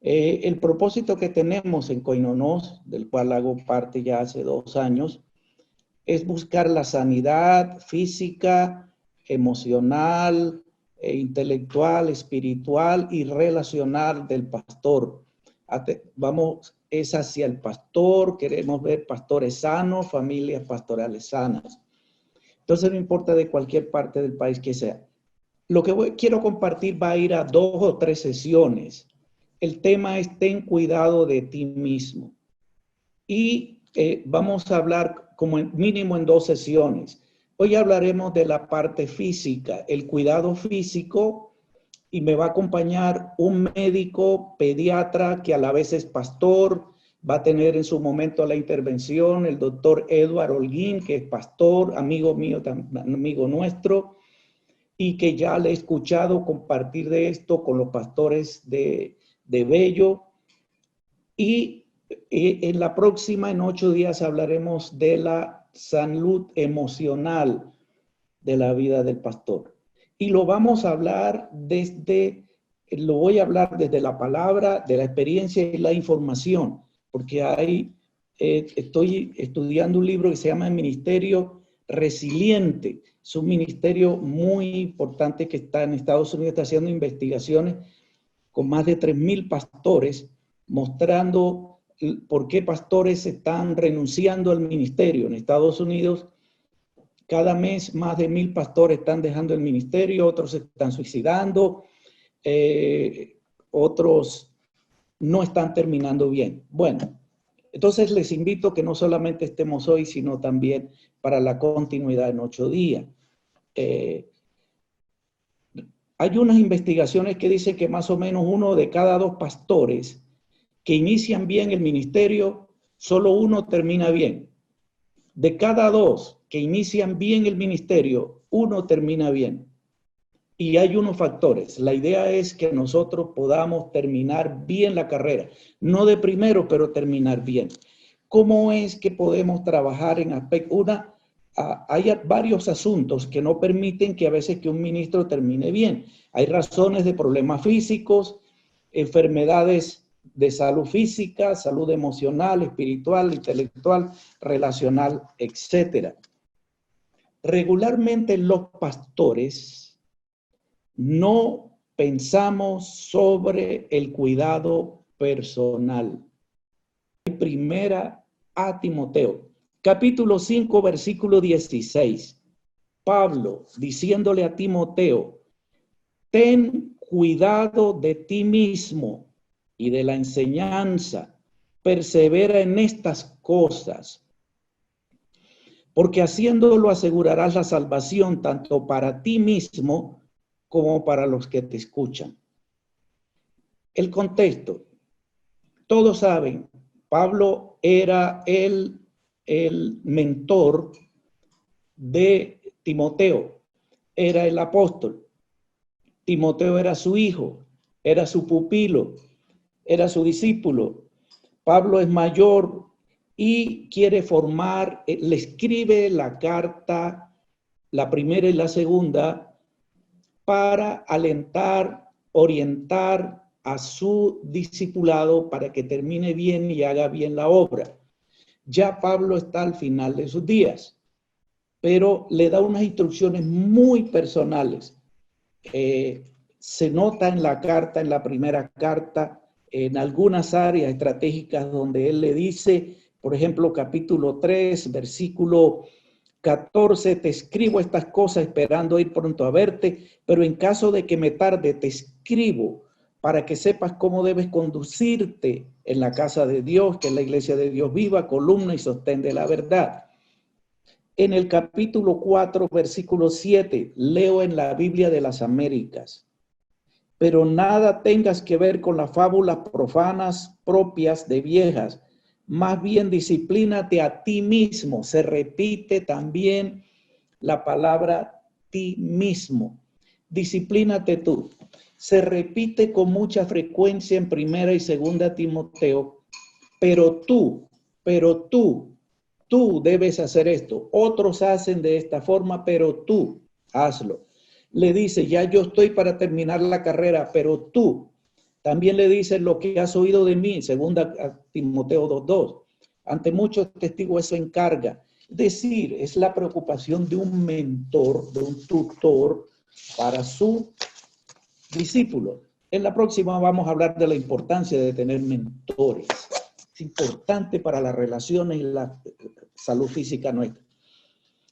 El propósito que tenemos en Koinonos, del cual hago parte ya hace 2 años, es buscar la sanidad física, emocional, intelectual, espiritual y relacional del pastor. Es hacia el pastor, queremos ver pastores sanos, familias pastorales sanas. Entonces no importa de cualquier parte del país que sea. Lo que quiero compartir va a ir a 2 o 3 sesiones. El tema es ten cuidado de ti mismo. Y vamos a hablar como mínimo en 2 sesiones. Hoy hablaremos de la parte física, el cuidado físico, y me va a acompañar un médico pediatra que a la vez es pastor. Va a tener en su momento la intervención el doctor Edward Holguín, que es pastor, amigo mío, amigo nuestro, y que ya le he escuchado compartir de esto con los pastores de Bello. Y en la próxima, en 8 días, hablaremos de la salud emocional de la vida del pastor. Y lo vamos a hablar lo voy a hablar desde la palabra, de la experiencia y la información, porque estoy estudiando un libro que se llama El Ministerio Resiliente. Es un ministerio muy importante que está en Estados Unidos, está haciendo investigaciones con más de 3,000 pastores, mostrando por qué pastores están renunciando al ministerio. En Estados Unidos, cada mes más de 1,000 pastores están dejando el ministerio, otros se están suicidando, otros no están terminando bien. Bueno, entonces les invito a que no solamente estemos hoy, sino también para la continuidad en 8 días. Hay unas investigaciones que dicen que más o menos 1 de cada 2 pastores que inician bien el ministerio, solo 1 termina bien. De cada 2 que inician bien el ministerio, 1 termina bien. Y hay unos factores. La idea es que nosotros podamos terminar bien la carrera. No de primero, pero terminar bien. ¿Cómo es que podemos trabajar en aspecto? Hay varios asuntos que no permiten que a veces que un ministro termine bien. Hay razones de problemas físicos, enfermedades de salud física, salud emocional, espiritual, intelectual, relacional, etc. Regularmente los pastores no pensamos sobre el cuidado personal. Primera a Timoteo, capítulo 5, versículo 16. Pablo diciéndole a Timoteo, ten cuidado de ti mismo y de la enseñanza, persevera en estas cosas, porque haciéndolo asegurarás la salvación tanto para ti mismo como para los que te escuchan. El contexto. Todos saben, Pablo era el mentor de Timoteo, era el apóstol. Timoteo era su hijo, era su pupilo, era su discípulo. Pablo es mayor y quiere formar, le escribe la carta, la primera y la segunda, para alentar, orientar a su discipulado para que termine bien y haga bien la obra. Ya Pablo está al final de sus días, pero le da unas instrucciones muy personales. Se nota en la carta, en la primera carta, en algunas áreas estratégicas donde él le dice, por ejemplo, capítulo 3, versículo 14, te escribo estas cosas esperando ir pronto a verte, pero en caso de que me tarde, te escribo para que sepas cómo debes conducirte en la casa de Dios, que es la iglesia de Dios viva, columna y sostén de la verdad. En el capítulo 4, versículo 7, leo en la Biblia de las Américas, pero nada tengas que ver con las fábulas profanas propias de viejas, más bien disciplínate a ti mismo. Se repite también la palabra ti mismo. Disciplínate tú. Se repite con mucha frecuencia en 1 y 2 Timoteo, pero tú debes hacer esto. Otros hacen de esta forma, pero tú hazlo. Le dice, ya yo estoy para terminar la carrera, pero tú También le dice lo que has oído de mí, segunda a Timoteo 2:2. Ante muchos testigos eso encarga. Es decir, es la preocupación de un mentor, de un tutor para su discípulo. En la próxima vamos a hablar de la importancia de tener mentores. Es importante para las relaciones y la salud física nuestra.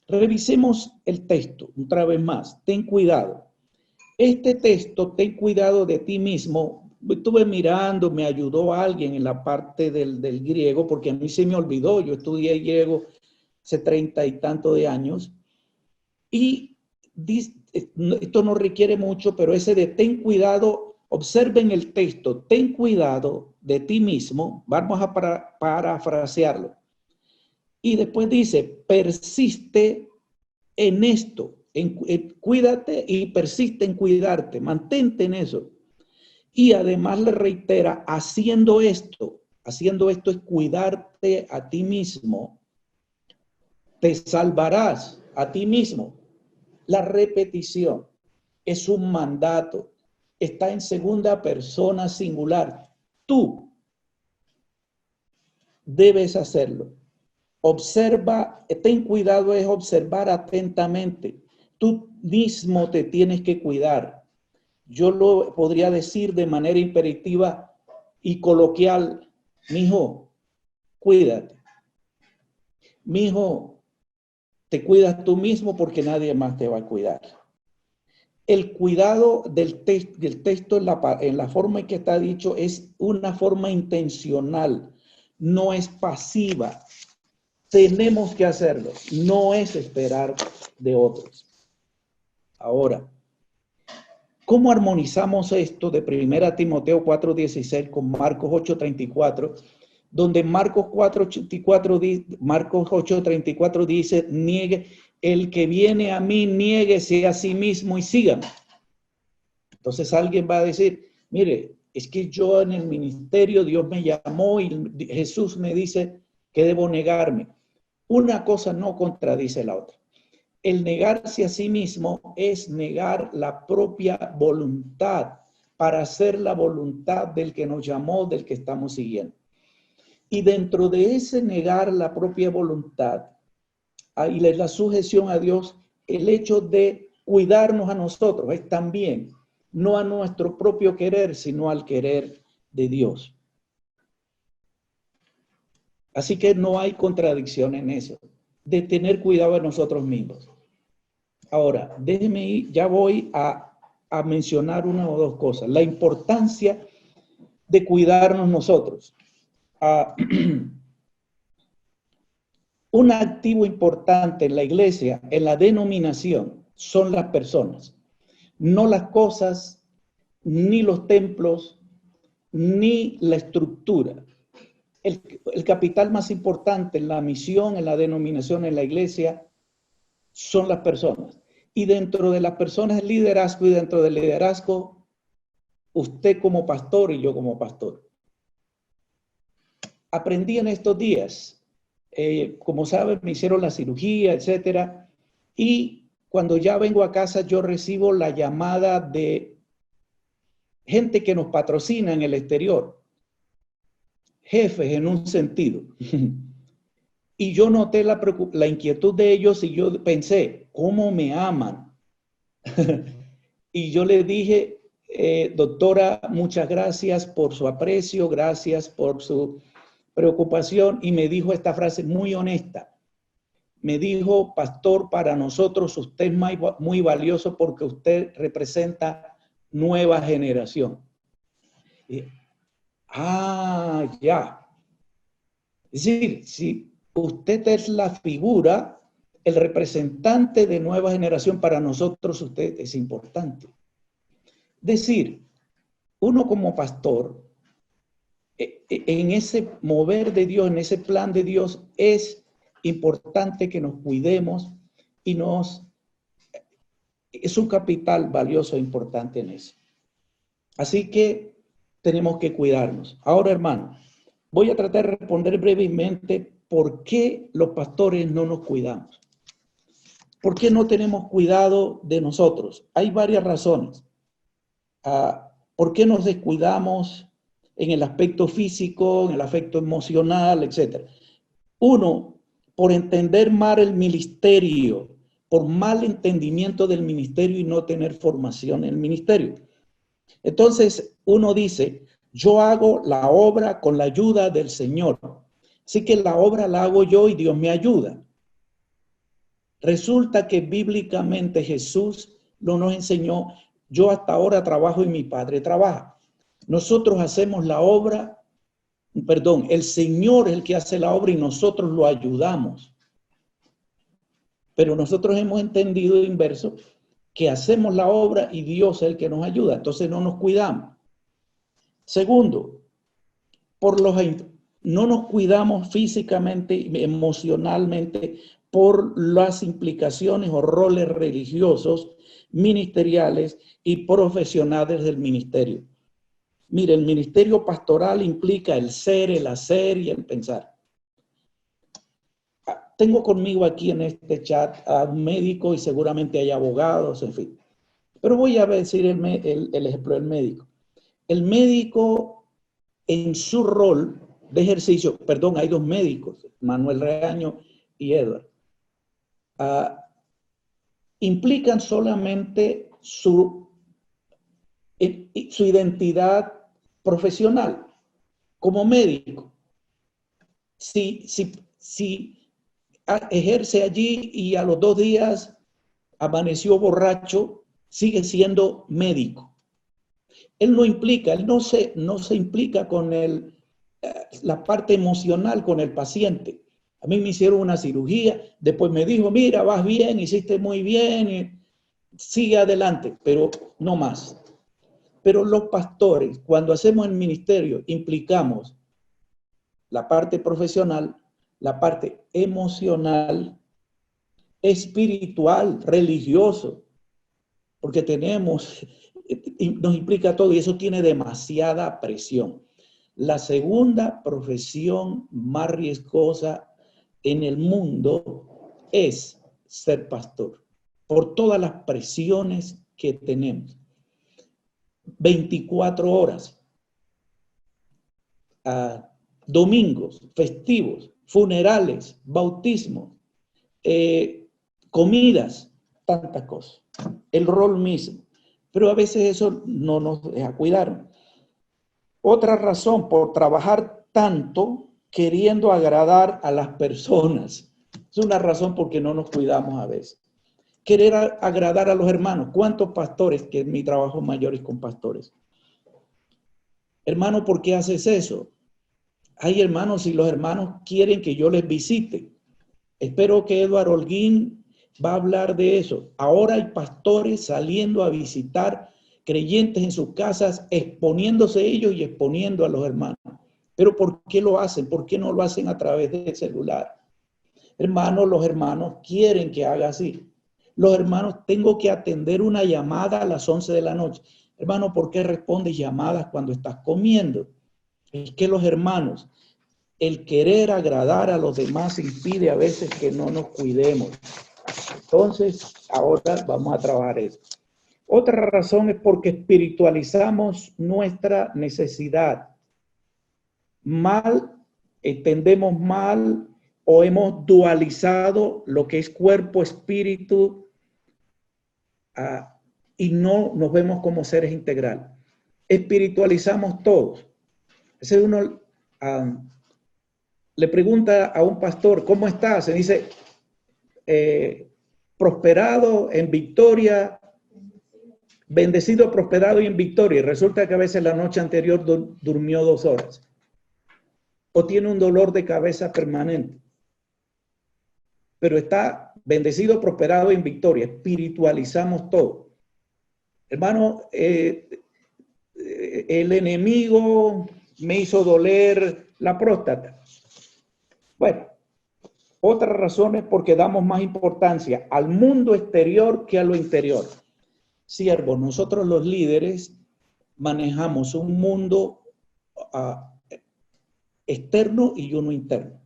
Revisemos el texto otra vez más. Ten cuidado. Este texto, ten cuidado de ti mismo. Estuve mirando, me ayudó alguien en la parte del griego, porque a mí se me olvidó. Yo estudié griego hace 30 y tanto de años. Y esto no requiere mucho, pero ese de ten cuidado, observen el texto, ten cuidado de ti mismo. Vamos a parafrasearlo. Y después dice, persiste en esto, cuídate y persiste en cuidarte, mantente en eso. Y además le reitera, haciendo esto es cuidarte a ti mismo, te salvarás a ti mismo. La repetición es un mandato, está en segunda persona singular. Tú debes hacerlo. Observa, ten cuidado, es observar atentamente. Tú mismo te tienes que cuidar. Yo lo podría decir de manera imperativa y coloquial. Mijo, cuídate. Mijo, te cuidas tú mismo porque nadie más te va a cuidar. El cuidado del texto en la forma en que está dicho es una forma intencional, no es pasiva. Tenemos que hacerlo, no es esperar de otros. Ahora, ¿cómo armonizamos esto de 1 Timoteo 4:16 con Marcos 8:34? Donde Marcos 8:34 dice, niegue, el que viene a mí, niéguese a sí mismo y sígame. Entonces alguien va a decir, mire, es que yo en el ministerio, Dios me llamó y Jesús me dice que debo negarme. Una cosa no contradice la otra. El negarse a sí mismo es negar la propia voluntad para hacer la voluntad del que nos llamó, del que estamos siguiendo. Y dentro de ese negar la propia voluntad y la sujeción a Dios, el hecho de cuidarnos a nosotros es también, no a nuestro propio querer, sino al querer de Dios. Así que no hay contradicción en eso, de tener cuidado de nosotros mismos. Ahora, déjeme ir, ya voy a mencionar una o dos cosas. La importancia de cuidarnos nosotros. Un activo importante en la iglesia, en la denominación, son las personas. No las cosas, ni los templos, ni la estructura. El capital más importante en la misión, en la denominación, en la iglesia, son las personas. Y dentro de las personas el liderazgo, y dentro del liderazgo, usted como pastor y yo como pastor. Aprendí en estos días, como saben, me hicieron la cirugía, etcétera, y cuando ya vengo a casa yo recibo la llamada de gente que nos patrocina en el exterior, jefes en un sentido. Y yo noté la inquietud de ellos y yo pensé, ¿cómo me aman? Y yo le dije, doctora, muchas gracias por su aprecio, gracias por su preocupación. Y me dijo esta frase muy honesta. Me dijo, pastor, para nosotros usted es muy valioso porque usted representa nueva generación. Y, ya. Es decir, si usted es la figura, el representante de nueva generación, para nosotros usted es importante. Es decir, uno como pastor, en ese mover de Dios, en ese plan de Dios, es importante que nos cuidemos y es un capital valioso e importante en eso. Así que tenemos que cuidarnos. Ahora, hermano, voy a tratar de responder brevemente por qué los pastores no nos cuidamos. ¿Por qué no tenemos cuidado de nosotros? Hay varias razones. ¿Por qué nos descuidamos en el aspecto físico, en el aspecto emocional, etcétera? Uno, por entender mal el ministerio, por mal entendimiento del ministerio y no tener formación en el ministerio. Entonces, uno dice, yo hago la obra con la ayuda del Señor. Así que la obra la hago yo y Dios me ayuda. Resulta que bíblicamente Jesús nos enseñó, yo hasta ahora trabajo y mi Padre trabaja. Nosotros hacemos la obra, perdón, el Señor es el que hace la obra y nosotros lo ayudamos. Pero nosotros hemos entendido inverso, que hacemos la obra y Dios es el que nos ayuda. Entonces no nos cuidamos. Segundo, no nos cuidamos físicamente y emocionalmente por las implicaciones o roles religiosos, ministeriales y profesionales del ministerio. Mire, el ministerio pastoral implica el ser, el hacer y el pensar. Tengo conmigo aquí en este chat a un médico y seguramente hay abogados, en fin. Pero voy a decir el ejemplo del médico. El médico en su rol de ejercicio, perdón, hay dos médicos, Manuel Reaño y Edward, implican solamente su identidad profesional como médico. Si ejerce allí y a los 2 días amaneció borracho, sigue siendo médico. Él no implica, él no se implica con la parte emocional con el paciente. A mí me hicieron una cirugía, después me dijo, mira, vas bien, hiciste muy bien, sigue adelante, pero no más. Pero los pastores, cuando hacemos el ministerio, implicamos la parte profesional, la parte emocional, espiritual, religioso, porque nos implica todo y eso tiene demasiada presión. La segunda profesión más riesgosa en el mundo es ser pastor, por todas las presiones que tenemos. 24 horas, domingos, festivos, funerales, bautismos, comidas, tantas cosas. El rol mismo. Pero a veces eso no nos deja cuidar. Otra razón, por trabajar tanto queriendo agradar a las personas. Es una razón por qué no nos cuidamos a veces. Querer agradar a los hermanos. ¿Cuántos pastores? Que mi trabajo mayor es con pastores. Hermano, ¿por qué haces eso? Hay hermanos y los hermanos quieren que yo les visite. Espero que Edward Holguín va a hablar de eso. Ahora hay pastores saliendo a visitar creyentes en sus casas, exponiéndose ellos y exponiendo a los hermanos. Pero ¿por qué lo hacen? ¿Por qué no lo hacen a través del celular? Hermanos, los hermanos quieren que haga así. Los hermanos, tengo que atender una llamada a las 11 de la noche. Hermano, ¿por qué respondes llamadas cuando estás comiendo? Es que los hermanos, el querer agradar a los demás impide a veces que no nos cuidemos. Entonces, ahora vamos a trabajar eso. Otra razón es porque espiritualizamos nuestra necesidad. Entendemos mal o hemos dualizado lo que es cuerpo, espíritu, y no nos vemos como seres integrales. Espiritualizamos todos. Ese uno le pregunta a un pastor, ¿cómo estás? Se dice, prosperado, en victoria, bendecido, prosperado y en victoria. Y resulta que a veces la noche anterior durmió 2 horas. O tiene un dolor de cabeza permanente. Pero está bendecido, prosperado y en victoria. Espiritualizamos todo. Hermano, el enemigo me hizo doler la próstata. Bueno, otra razón es porque damos más importancia al mundo exterior que a lo interior. Siervos, nosotros los líderes manejamos un mundo externo y uno interno.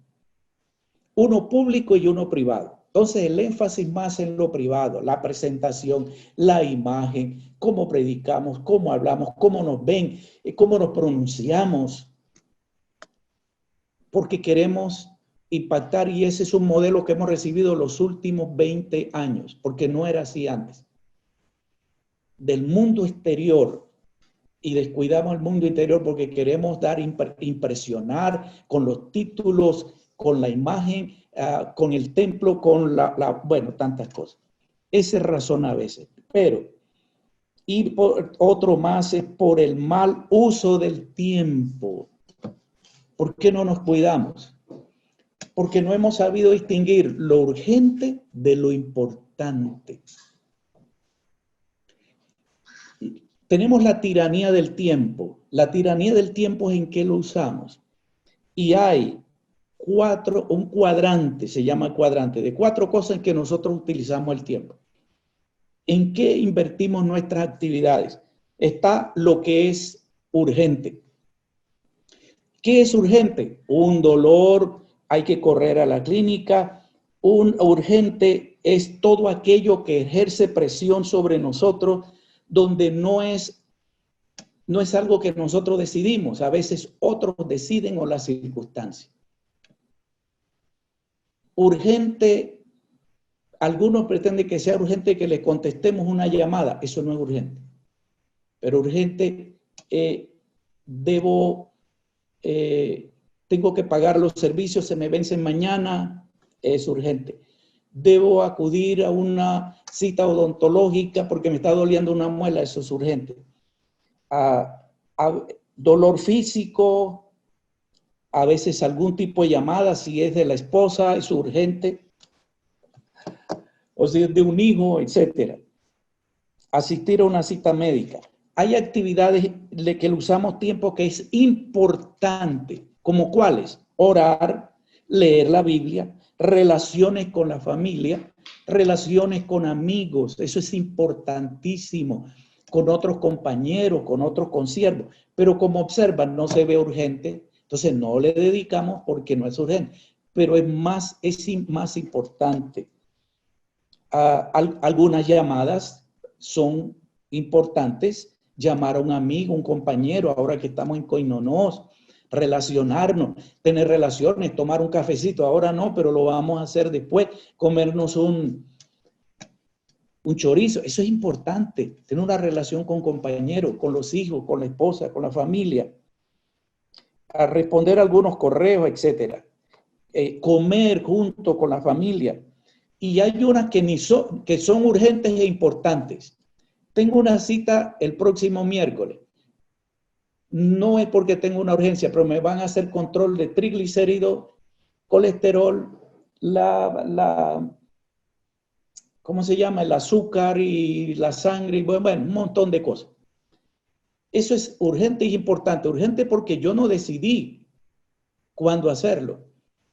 Uno público y uno privado. Entonces, el énfasis más en lo privado, la presentación, la imagen, cómo predicamos, cómo hablamos, cómo nos ven, cómo nos pronunciamos, porque queremos impactar, y ese es un modelo que hemos recibido los últimos 20 años, porque no era así antes. Del mundo exterior, y descuidamos el mundo interior porque queremos impresionar con los títulos, con la imagen, con el templo, con bueno, tantas cosas. Esa es razón a veces, pero, y otro más es por el mal uso del tiempo. ¿Por qué no nos cuidamos? Porque no hemos sabido distinguir lo urgente de lo importante. Tenemos la tiranía del tiempo. La tiranía del tiempo es en qué lo usamos. Y hay un cuadrante, se llama cuadrante, de 4 cosas en que nosotros utilizamos el tiempo. ¿En qué invertimos nuestras actividades? Está lo que es urgente. ¿Qué es urgente? Un dolor, hay que correr a la clínica. Un urgente es todo aquello que ejerce presión sobre nosotros, donde no es algo que nosotros decidimos, a veces otros deciden o las circunstancias. Urgente, algunos pretenden que sea urgente que le contestemos una llamada, eso no es urgente. Pero urgente, tengo que pagar los servicios, se me vencen mañana, es urgente. Debo acudir a una cita odontológica porque me está doliendo una muela, eso es urgente. Dolor físico, a veces algún tipo de llamada, si es de la esposa, es urgente, o si es de un hijo, etcétera. Asistir a una cita médica. Hay actividades de que usamos tiempo que es importante, como cuáles: orar, leer la Biblia, relaciones con la familia, relaciones con amigos, eso es importantísimo, con otros compañeros, con otros consiervos, pero como observan no se ve urgente, entonces no le dedicamos porque no es urgente, pero es más importante. Algunas llamadas son importantes, llamar a un amigo, un compañero, ahora que estamos en Coinonos, relacionarnos, tener relaciones, tomar un cafecito, ahora no, pero lo vamos a hacer después, comernos un chorizo, eso es importante, tener una relación con compañeros, con los hijos, con la esposa, con la familia, a responder algunos correos, etcétera, comer junto con la familia. Y hay unas que son urgentes e importantes. Tengo una cita el próximo miércoles. No es porque tengo una urgencia, pero me van a hacer control de triglicéridos, colesterol, ¿cómo se llama? El azúcar y la sangre, y bueno, un montón de cosas. Eso es urgente y importante. Urgente porque yo no decidí cuándo hacerlo.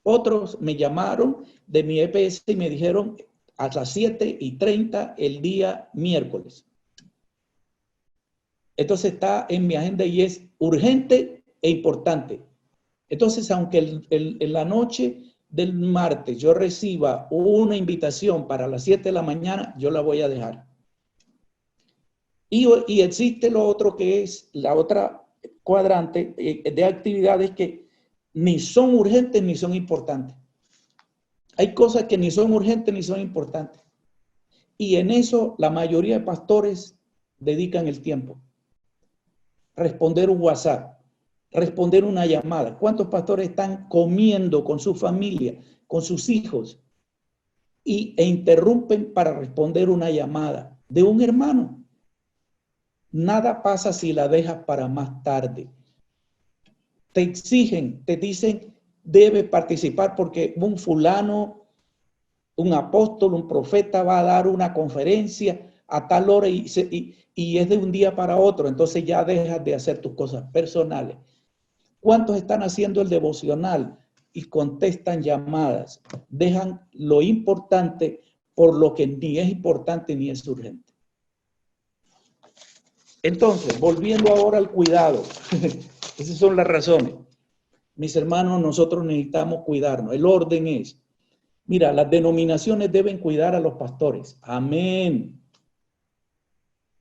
Otros me llamaron de mi EPS y me dijeron a las 7:30 el día miércoles. Entonces está en mi agenda y es urgente e importante. Entonces, aunque en la noche del martes yo reciba una invitación para las 7 de la mañana, yo la voy a dejar. Y existe lo otro que es la otra cuadrante de actividades que ni son urgentes ni son importantes. Hay cosas que ni son urgentes ni son importantes. Y en eso la mayoría de pastores dedican el tiempo. Responder un WhatsApp, responder una llamada. ¿Cuántos pastores están comiendo con su familia, con sus hijos e interrumpen para responder una llamada de un hermano? Nada pasa si la dejas para más tarde. Te exigen, te dicen, debes participar porque un fulano, un apóstol, un profeta va a dar una conferencia a tal hora y es de un día para otro, entonces ya dejas de hacer tus cosas personales. ¿Cuántos están haciendo el devocional y contestan llamadas? Dejan lo importante por lo que ni es importante ni es urgente. Entonces, volviendo ahora al cuidado, esas son las razones. Mis hermanos, nosotros necesitamos cuidarnos. El orden es Mira, las denominaciones deben cuidar a los pastores. Amén.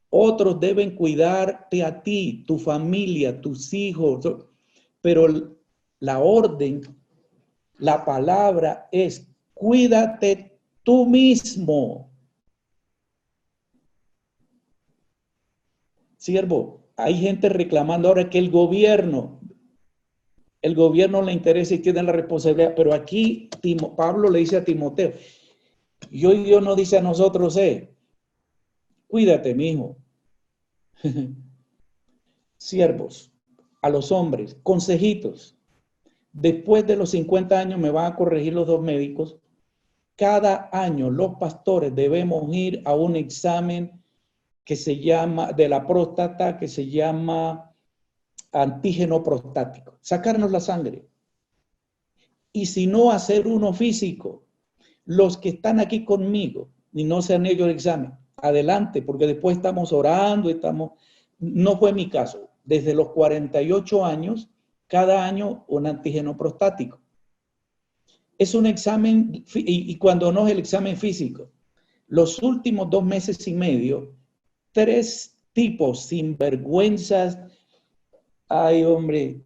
Otros deben cuidarte a ti, tu familia, tus hijos. Pero la orden, la palabra es, cuídate tú mismo. Siervo, hay gente reclamando ahora que el gobierno le interesa y tiene la responsabilidad, pero aquí Pablo le dice a Timoteo, y hoy Dios nos dice a nosotros, cuídate, mijo. Siervos, a los hombres, consejitos. Después de los 50 años me van a corregir los dos médicos. Cada año los pastores debemos ir a un examen que se llama, de la próstata, que se llama antígeno prostático. Sacarnos la sangre. Y si no, hacer uno físico. Los que están aquí conmigo y no se han hecho el examen, adelante, porque después estamos orando, no fue mi caso. Desde los 48 años, cada año un antígeno prostático. Es un examen, y cuando no es el examen físico, los últimos 2 meses y medio, 3 tipos sinvergüenzas, ay hombre,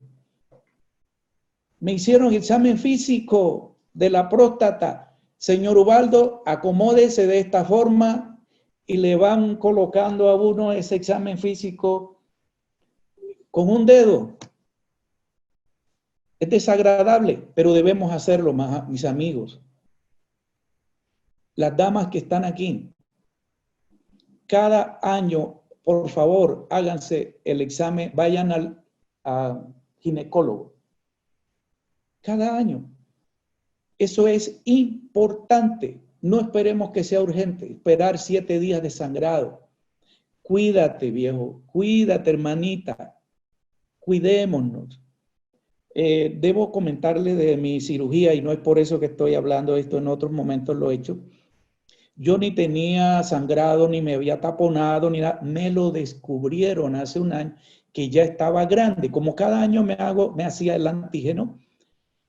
me hicieron el examen físico de la próstata. Señor Ubaldo, acomódese de esta forma y le van colocando a uno ese examen físico con un dedo. Es desagradable, pero debemos hacerlo, mis amigos. Las damas que están aquí, cada año, por favor, háganse el examen, vayan al ginecólogo. Cada año. Eso es importante. No esperemos que sea urgente, esperar 7 días de sangrado. Cuídate, viejo, cuídate, hermanita, cuidémonos. Debo comentarle de mi cirugía, y no es por eso que estoy hablando de esto, en otros momentos lo he hecho. Yo ni tenía sangrado, ni me había taponado, ni nada. Me lo descubrieron hace un año, que ya estaba grande. Como cada año me hacía el antígeno,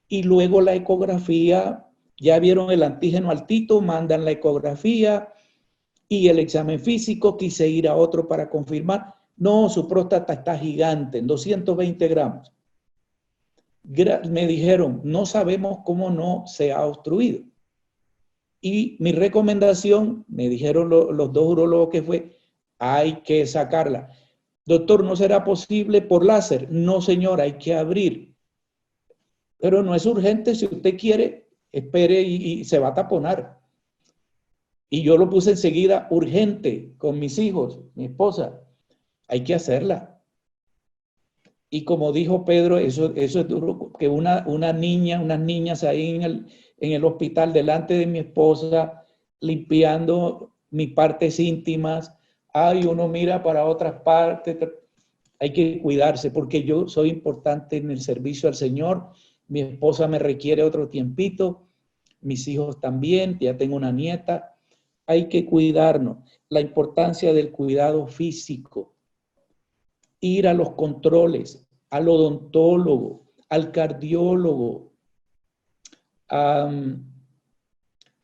y luego la ecografía, ya vieron el antígeno altito, mandan la ecografía y el examen físico, quise ir a otro para confirmar. No, su próstata está gigante, en 220 gramos. Me dijeron, no sabemos cómo no se ha obstruido. Y mi recomendación, me dijeron los 2 urólogos que fue, hay que sacarla. Doctor, ¿no será posible por láser? No, señor, hay que abrir. Pero no es urgente, si usted quiere, espere y se va a taponar. Y yo lo puse enseguida urgente con mis hijos, mi esposa. Hay que hacerla. Y como dijo Pedro, eso es duro, que unas niñas ahí en el hospital delante de mi esposa, limpiando mis partes íntimas. Ay, uno mira para otras partes. Hay que cuidarse porque yo soy importante en el servicio al Señor. Mi esposa me requiere otro tiempito. Mis hijos también, ya tengo una nieta. Hay que cuidarnos. La importancia del cuidado físico. Ir a los controles, al odontólogo, al cardiólogo.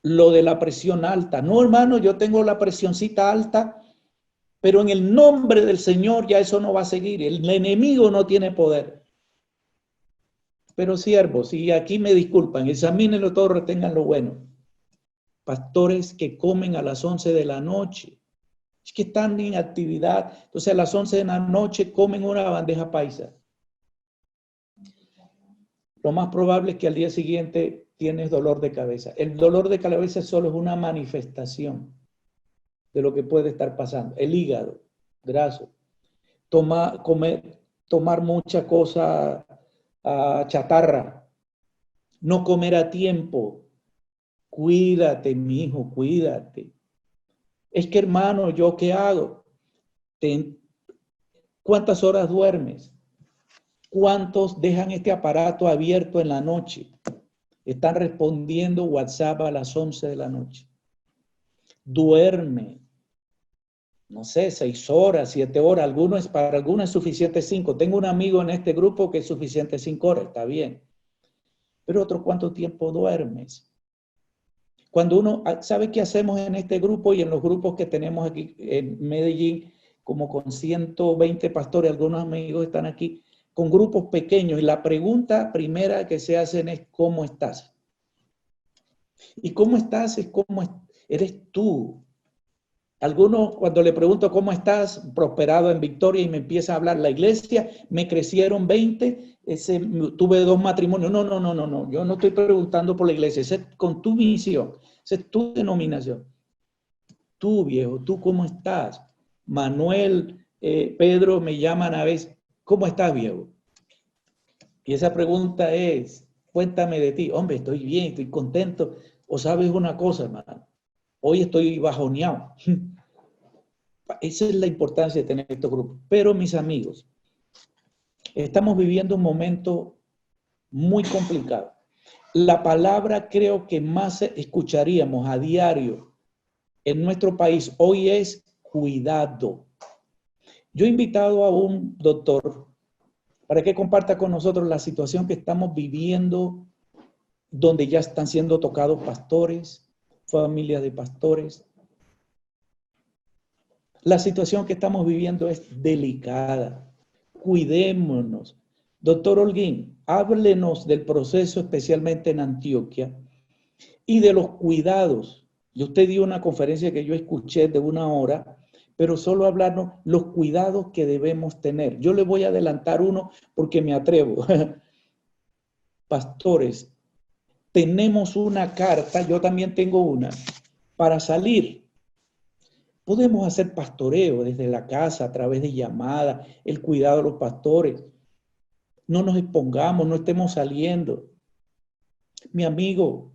Lo de la presión alta. No, hermano, yo tengo la presioncita alta, pero en el nombre del Señor ya eso no va a seguir. El enemigo no tiene poder. Pero siervos, y aquí me disculpan, examínenlo todo, retengan lo bueno. Pastores que comen a las 11 de la noche. Es que están en actividad. Entonces a las 11 de la noche comen una bandeja paisa. Lo más probable es que al día siguiente tienes dolor de cabeza. El dolor de cabeza solo es una manifestación de lo que puede estar pasando. El hígado graso. Tomar mucha cosa chatarra. No comer a tiempo. Cuídate, mi hijo, cuídate. Es que, hermano, ¿yo qué hago? ¿Cuántas horas duermes? ¿Cuántos dejan este aparato abierto en la noche? Están respondiendo WhatsApp a las 11 de la noche. Duerme, no sé, 6 horas, 7 horas. Para algunos es suficiente 5. Tengo un amigo en este grupo que es suficiente 5 horas, está bien. Pero otro, ¿cuánto tiempo duermes? Cuando uno, ¿sabe qué hacemos en este grupo y en los grupos que tenemos aquí en Medellín, como con 120 pastores, algunos amigos están aquí, con grupos pequeños, y la pregunta primera que se hacen es, ¿cómo estás? Y cómo estás es cómo eres tú. Algunos, cuando le pregunto cómo estás, prosperado en victoria, y me empieza a hablar la iglesia, me crecieron 20, tuve 2 matrimonios. No, yo no estoy preguntando por la iglesia, ese es con tu misión, esa es tu denominación. Tú, viejo, ¿tú cómo estás? Manuel, Pedro me llaman a veces, ¿cómo estás, viejo? Y esa pregunta es, cuéntame de ti. Hombre, estoy bien, estoy contento. O sabes una cosa, hermano, hoy estoy bajoneado. Esa es la importancia de tener estos grupos. Pero mis amigos, estamos viviendo un momento muy complicado. La palabra creo que más escucharíamos a diario en nuestro país hoy es cuidado. Yo he invitado a un doctor para que comparta con nosotros la situación que estamos viviendo, donde ya están siendo tocados pastores, familias de pastores. La situación que estamos viviendo es delicada. Cuidémonos. Doctor Holguín, háblenos del proceso, especialmente en Antioquia, y de los cuidados. Y usted dio una conferencia que yo escuché de 1 hora, pero solo hablarnos los cuidados que debemos tener. Yo le voy a adelantar uno porque me atrevo. Pastores, tenemos una carta, yo también tengo una, para salir. Podemos hacer pastoreo desde la casa, a través de llamadas, el cuidado de los pastores. No nos expongamos, no estemos saliendo. Mi amigo,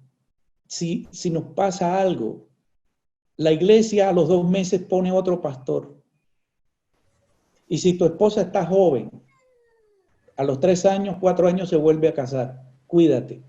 si nos pasa algo, la iglesia a los 2 meses pone otro pastor. Y si tu esposa está joven, a los 3 años, 4 años se vuelve a casar. Cuídate.